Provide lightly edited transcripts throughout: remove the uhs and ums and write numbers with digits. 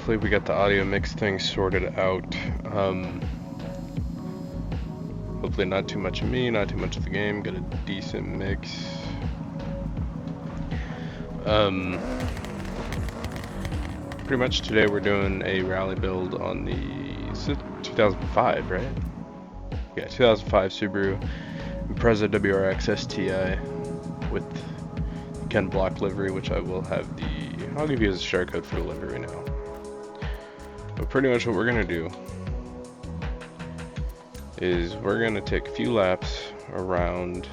hopefully we got the audio mix thing sorted out. Hopefully not too much of me, not too much of the game, got a decent mix. Pretty much today we're doing a rally build on the 2005, right? Yeah, 2005 Subaru Impreza WRX STI with Ken Block livery, which I will have I'll give you a share code for the livery now. But pretty much what we're gonna do is we're gonna take a few laps around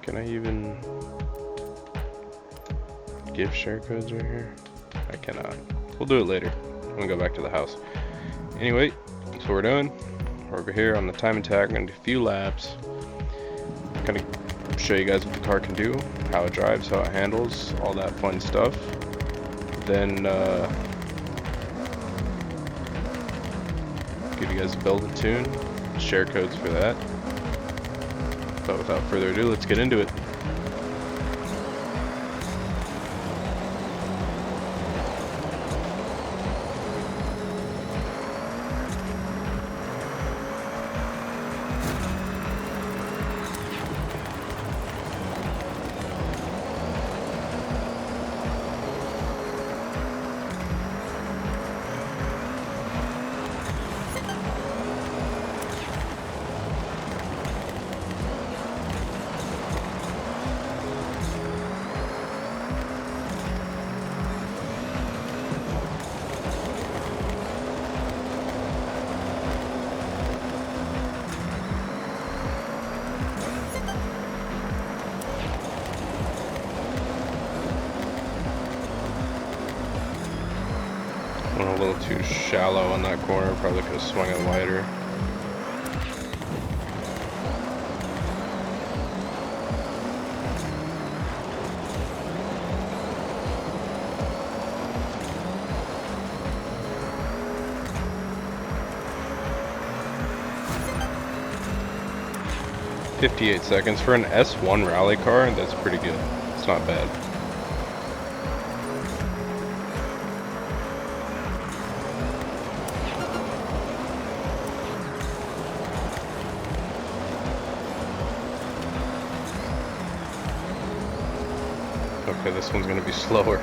Can I even give share codes right here? I cannot. We'll do it later when we go back to the house. Anyway, that's what we're doing. We're over here on the time attack. We're gonna do a few laps. Gonna show you guys what the car can do, how it drives, how it handles, all that fun stuff. Then give you guys a build and tune, share codes for that. But without further ado, let's get into it. Went a little too shallow on that corner, probably could have swung it wider. "58 seconds for an S1 rally car, that's pretty good. It's not bad. Okay, this one's gonna be slower.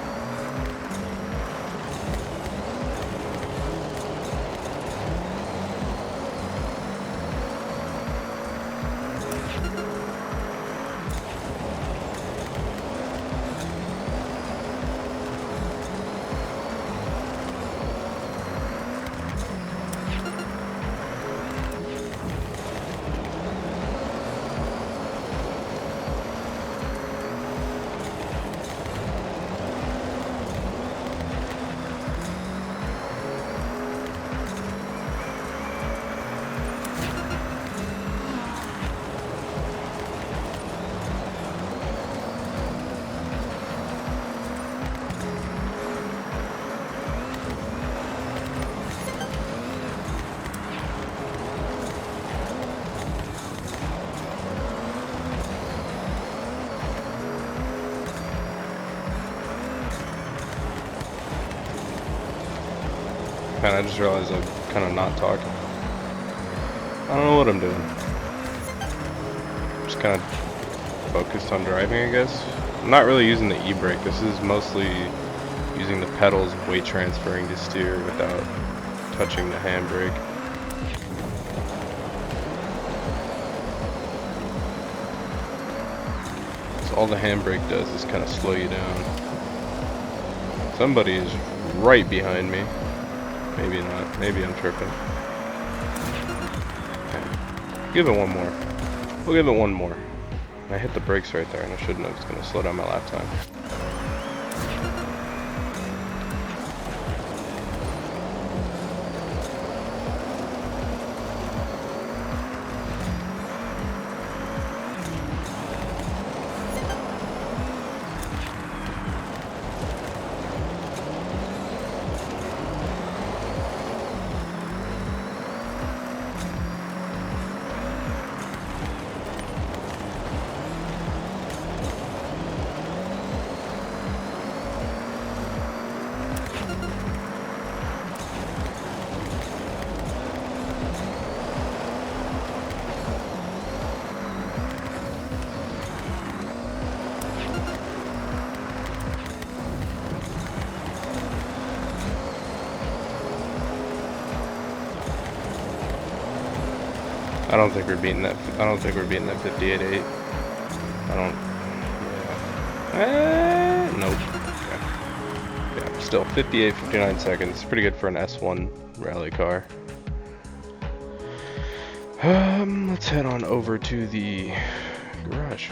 I just realized I'm kind of not talking. I don't know what I'm doing. Just kind of focused on driving, I guess. I'm not really using the e-brake. This is mostly using the pedals, weight transferring to steer without touching the handbrake. So all the handbrake does is kind of slow you down. Somebody is right behind me. Maybe not. Maybe I'm tripping. Okay. Give it one more. We'll give it one more. I hit the brakes right there and I shouldn't have. It's going to slow down my lap time. I don't think we're beating that. I don't think we're beating that 58.8. I don't. Yeah. Nope. Yeah. Still 58.59 seconds. Pretty good for an S1 rally car. Let's head on over to the garage.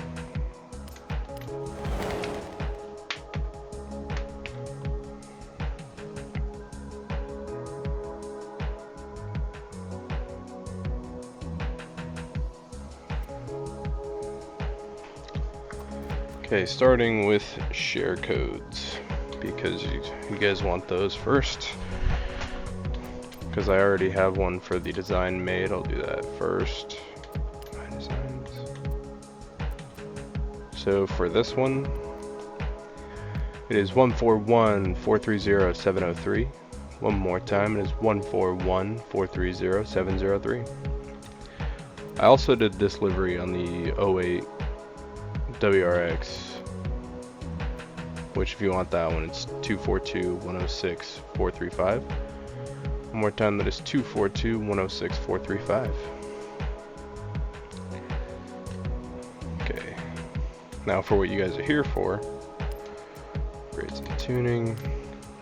Okay, starting with share codes, because you guys want those first. Because I already have one for the design made, I'll do that first. My designs. So for this one, it is 141-430-703. One more time, it is 141-430-703. I also did this livery on the 08 WRX, which if you want that one, it's 242-106-435. One more time, that is 242-106-435. Okay, now for what you guys are here for, grades and tuning.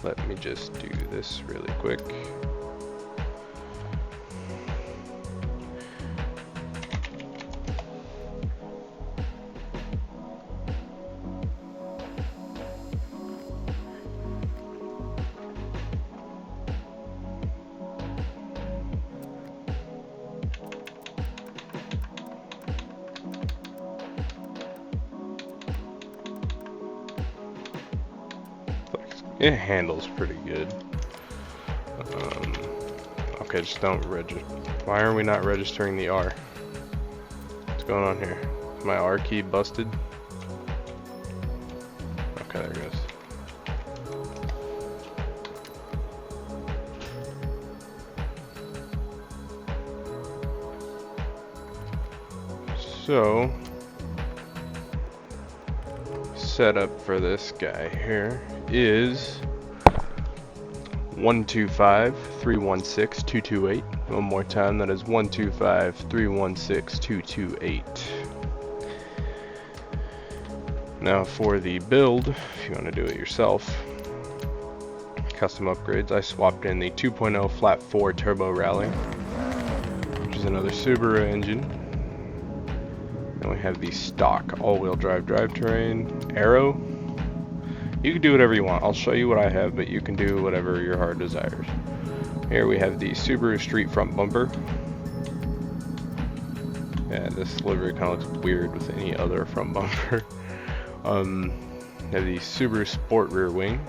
Let me just do this really quick. It handles pretty good. Okay, just don't register. Why are we not registering the R? What's going on here? Is my R key busted? Okay, there it goes. So, setup for this guy here is 125-316-228. One more time, that is 125-316-228. Now for the build, if you want to do it yourself, custom upgrades, I swapped in the 2.0 flat 4 turbo rally, which is another Subaru engine. Then we have the stock all-wheel drive drivetrain, Aero. You can do whatever you want. I'll show you what I have, but you can do whatever your heart desires. Here we have the Subaru street front bumper. Yeah, this livery kind of looks weird with any other front bumper. We have the Subaru sport rear wing.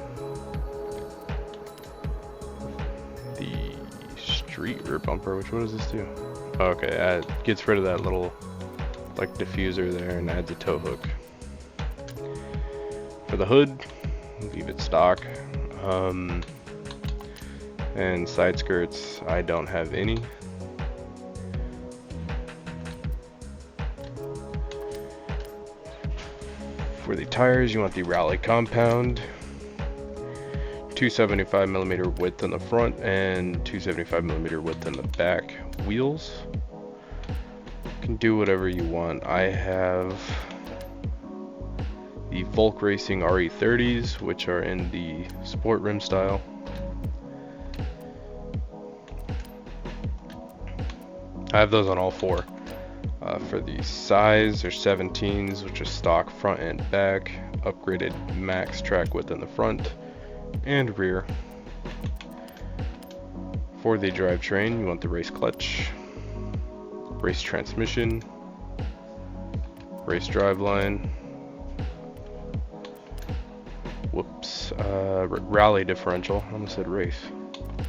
The street rear bumper, what does this do? Okay, it gets rid of that little like diffuser there and adds a tow hook. For the hood, leave it stock. And side skirts, I don't have any. For the tires, you want the Rally compound, 275mm width in the front and 275mm width in the back wheels. You can do whatever you want. I have the Volk Racing RE30s, which are in the sport rim style. I have those on all four. For the size, there's 17s, which are stock front and back, upgraded max track width in the front and rear. For the drivetrain, you want the race clutch, race transmission, race driveline, rally differential. I almost said race.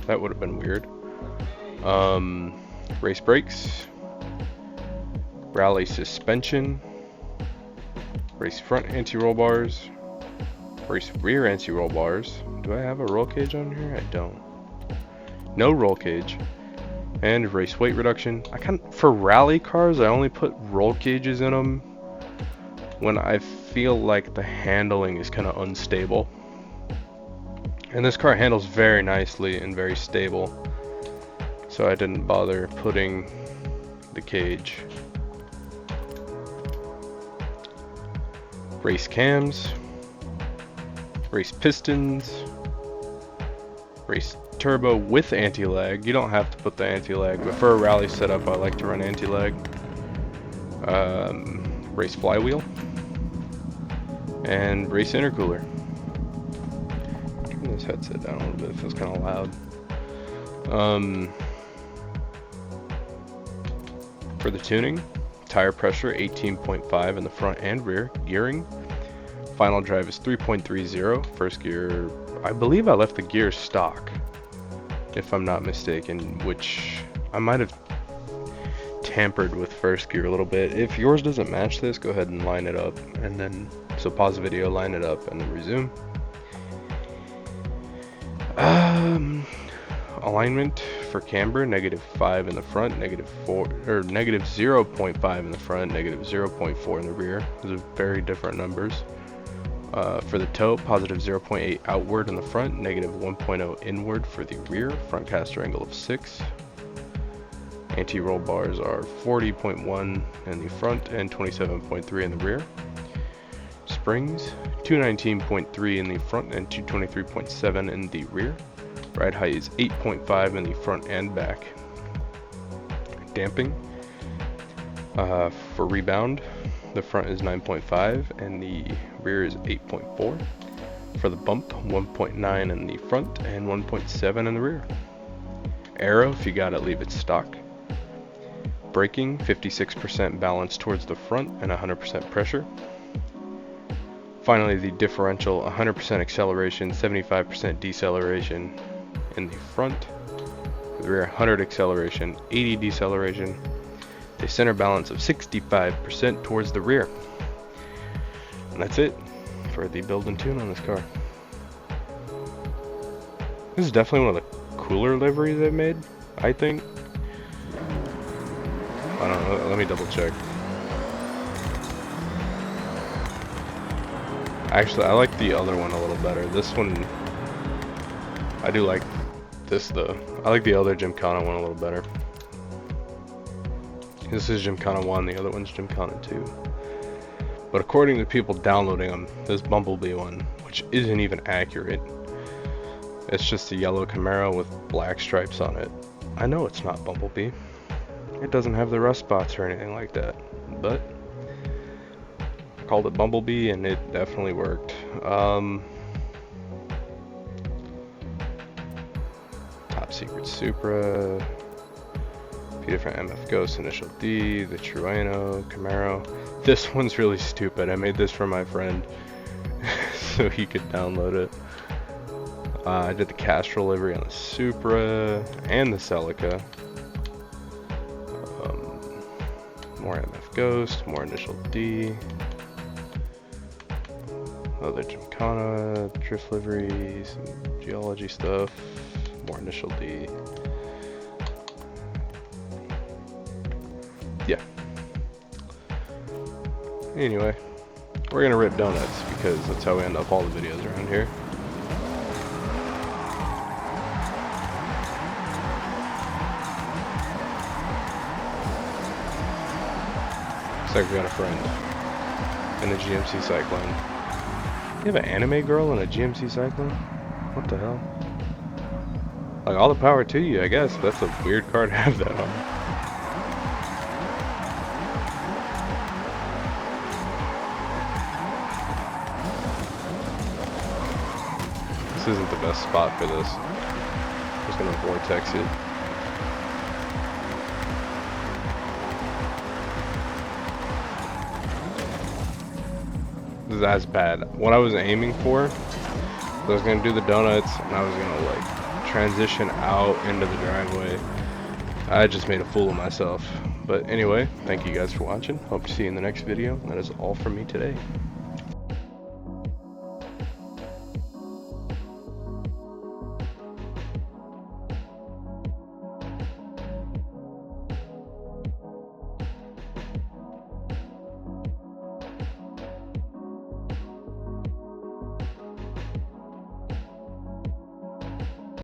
That would have been weird. Race brakes, rally suspension, race front anti-roll bars, race rear anti-roll bars. Do I have a roll cage on here? I don't. No roll cage. And race weight reduction. For rally cars, I only put roll cages in them when I feel like the handling is kind of unstable. And this car handles very nicely and very stable, so I didn't bother putting the cage. Race cams, race pistons, race turbo with anti-lag. You don't have to put the anti-lag, but for a rally setup I like to run anti-lag. Race flywheel and race intercooler. Turn this headset down a little bit, it feels kind of loud. For the tuning, tire pressure 18.5 in the front and rear. Gearing, final drive is 3.30. First gear, I believe I left the gear stock, if I'm not mistaken, which I might have tampered with first gear a little bit. If yours doesn't match this, go ahead and line it up, and then, so pause the video, line it up, and then resume. Alignment for camber, -5 in the front, -4 or -0.5 in the front, -0.4 in the rear. Those are very different numbers. For the toe, +0.8 outward in the front, -1.0 inward for the rear. Front caster angle of 6. Anti-roll bars are 40.1 in the front and 27.3 in the rear. Springs, 219.3 in the front and 223.7 in the rear. Ride height is 8.5 in the front and back. Damping, for rebound, the front is 9.5 and the rear is 8.4. For the bump, 1.9 in the front and 1.7 in the rear. Aero, if you got it, leave it stock. Braking, 56% balance towards the front and 100% pressure. Finally, the differential, 100% acceleration, 75% deceleration in the front. For the rear, 100 acceleration, 80 deceleration. The center balance of 65% towards the rear. And that's it for the build and tune on this car. This is definitely one of the cooler liveries they've made, I think. I don't know, let me double check. Actually, I like the other one a little better. This one, I do like this though. I like the other Gymkhana one a little better. This is Gymkhana 1, the other one's Gymkhana 2. But according to people downloading them, this Bumblebee one, which isn't even accurate, it's just a yellow Camaro with black stripes on it. I know it's not Bumblebee. It doesn't have the rust spots or anything like that, but I called it Bumblebee and it definitely worked. Top Secret Supra, a few different MF Ghosts, Initial D, the Trueno, Camaro. This one's really stupid. I made this for my friend so he could download it. I did the Castrol livery on the Supra and the Celica. More MF Ghost, more Initial D. Other Gymkhana, drift livery, some geology stuff, more Initial D. Yeah. Anyway, we're gonna rip donuts because that's how we end up all the videos around here. Looks like we got a friend in a GMC Cyclone. You have an anime girl in a GMC Cyclone? What the hell? Like, all the power to you, I guess. That's a weird car to have that on. This isn't the best spot for this. I'm just gonna vortex it. This is as bad. What I was aiming for, I was gonna do the donuts and I was gonna like transition out into the driveway. I just made a fool of myself. But anyway, thank you guys for watching. Hope to see you in the next video. That is all from me today.